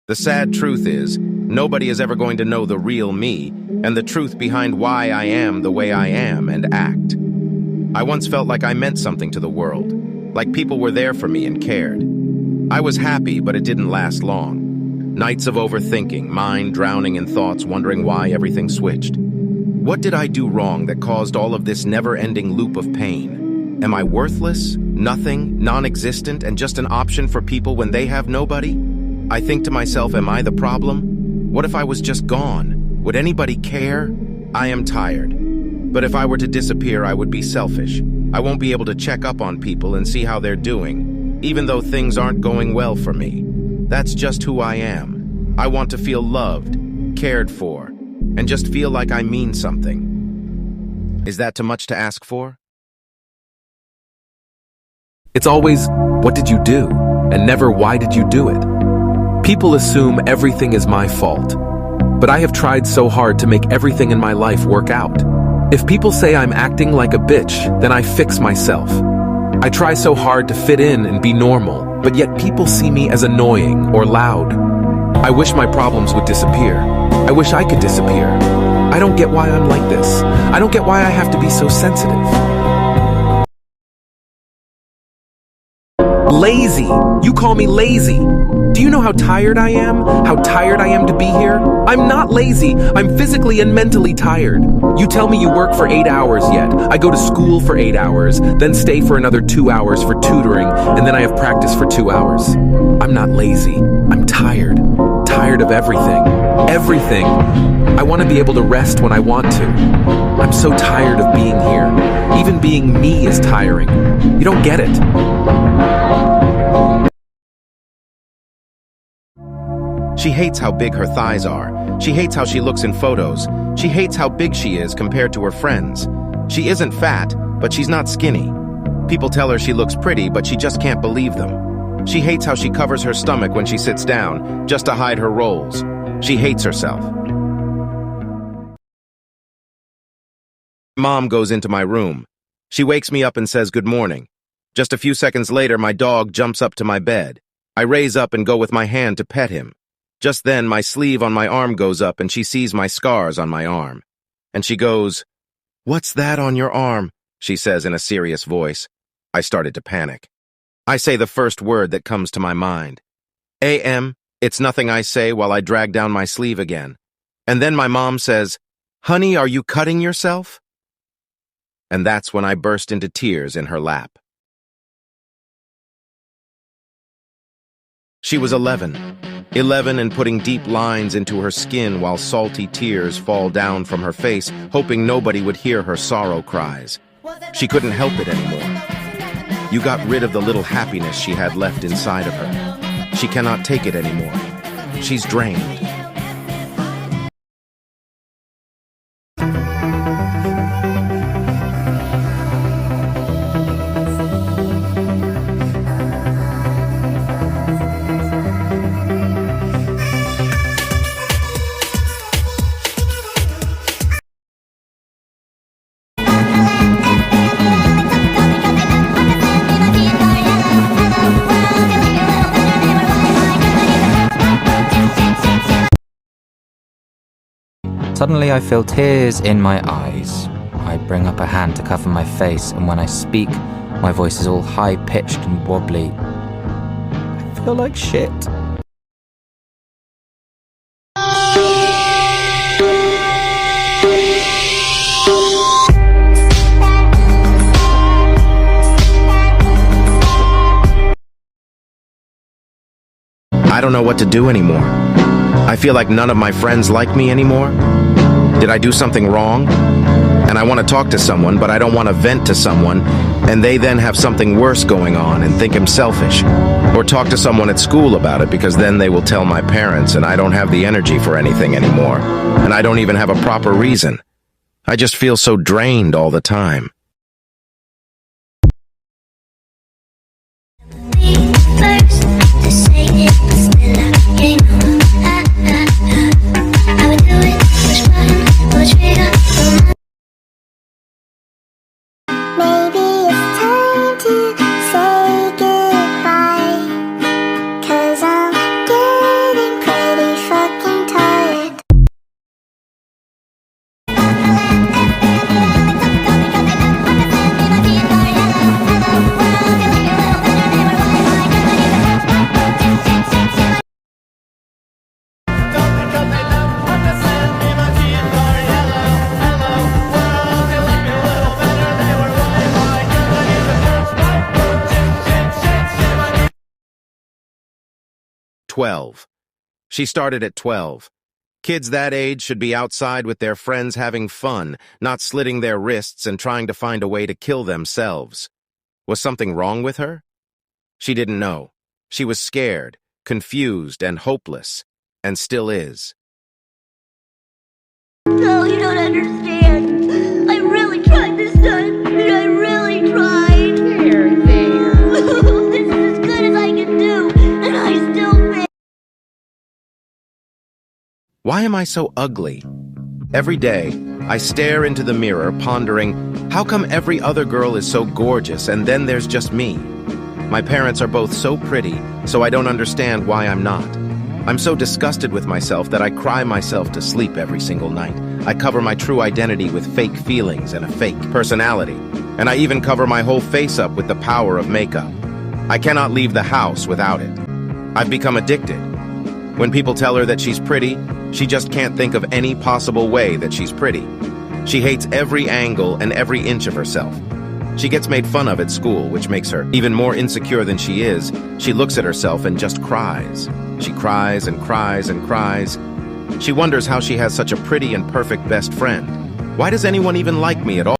The sad truth is, nobody is ever going to know the real me and the truth behind why I am the way I am and act. I once felt like I meant something to the world, like people were there for me and cared. I was happy, but it didn't last long. Nights of overthinking, mind drowning in thoughts, wondering why everything switched. What did I do wrong that caused all of this never-ending loop of pain? Am I worthless, nothing, non-existent, and just an option for people when they have nobody? I think to myself, am I the problem? What if I was just gone? Would anybody care? I am tired. But if I were to disappear, I would be selfish. I won't be able to check up on people and see how they're doing, even though things aren't going well for me. That's just who I am. I want to feel loved, cared for, and just feel like I mean something. Is that too much to ask for? It's always, what did you do? And never, why did you do it? People assume everything is my fault. But I have tried so hard to make everything in my life work out. If people say I'm acting like a bitch, then I fix myself. I try so hard to fit in and be normal, but yet people see me as annoying or loud. I wish my problems would disappear. I wish I could disappear. I don't get why I'm like this. I don't get why I have to be so sensitive. Lazy. You call me lazy. Do you know how tired I am? How tired I am to be here? I'm not lazy. I'm physically and mentally tired. You tell me you work for 8 hours yet. I go to school for 8 hours, then stay for another 2 hours for tutoring, and then I have practice for 2 hours. I'm not lazy. I'm tired. Tired of everything. Everything. I want to be able to rest when I want to. I'm so tired of being here. Even being me is tiring. You don't get it. She hates how big her thighs are. She hates how she looks in photos. She hates how big she is compared to her friends. She isn't fat, but she's not skinny. People tell her she looks pretty, but she just can't believe them. She hates how she covers her stomach when she sits down, just to hide her rolls. She hates herself. Mom goes into my room. She wakes me up and says good morning. Just a few seconds later, my dog jumps up to my bed. I raise up and go with my hand to pet him. Just then, my sleeve on my arm goes up and she sees my scars on my arm. And she goes, "What's that on your arm?" she says in a serious voice. I started to panic. I say the first word that comes to my mind. "A.M., it's nothing," I say while I drag down my sleeve again. And then my mom says, "Honey, are you cutting yourself?" And that's when I burst into tears in her lap. She was 11 and putting deep lines into her skin while salty tears fall down from her face, hoping nobody would hear her sorrow cries. She couldn't help it anymore. You got rid of the little happiness she had left inside of her. She cannot take it anymore. She's drained. Suddenly I feel tears in my eyes. I bring up a hand to cover my face, and when I speak, my voice is all high-pitched and wobbly. I feel like shit. I don't know what to do anymore. I feel like none of my friends like me anymore. Did I do something wrong? And I want to talk to someone, but I don't want to vent to someone, and they then have something worse going on and think I'm selfish. Or talk to someone at school about it, because then they will tell my parents, and I don't have the energy for anything anymore. And I don't even have a proper reason. I just feel so drained all the time. Say goodbye, 'cause I'm getting crazy. 12. She started at 12. Kids that age should be outside with their friends having fun, not slitting their wrists and trying to find a way to kill themselves. Was something wrong with her? She didn't know. She was scared, confused, and hopeless, and still is. No, you don't understand. I really tried this time, and I really tried. There. This is as good as I can do, and I still fail. Why am I so ugly? Every day, I stare into the mirror, pondering, how come every other girl is so gorgeous and then there's just me? My parents are both so pretty, so I don't understand why I'm not. I'm so disgusted with myself that I cry myself to sleep every single night. I cover my true identity with fake feelings and a fake personality. And I even cover my whole face up with the power of makeup. I cannot leave the house without it. I've become addicted. When people tell her that she's pretty, she just can't think of any possible way that she's pretty. She hates every angle and every inch of herself. She gets made fun of at school, which makes her even more insecure than she is. She looks at herself and just cries. She cries and cries and cries. She wonders how she has such a pretty and perfect best friend. Why does anyone even like me at all?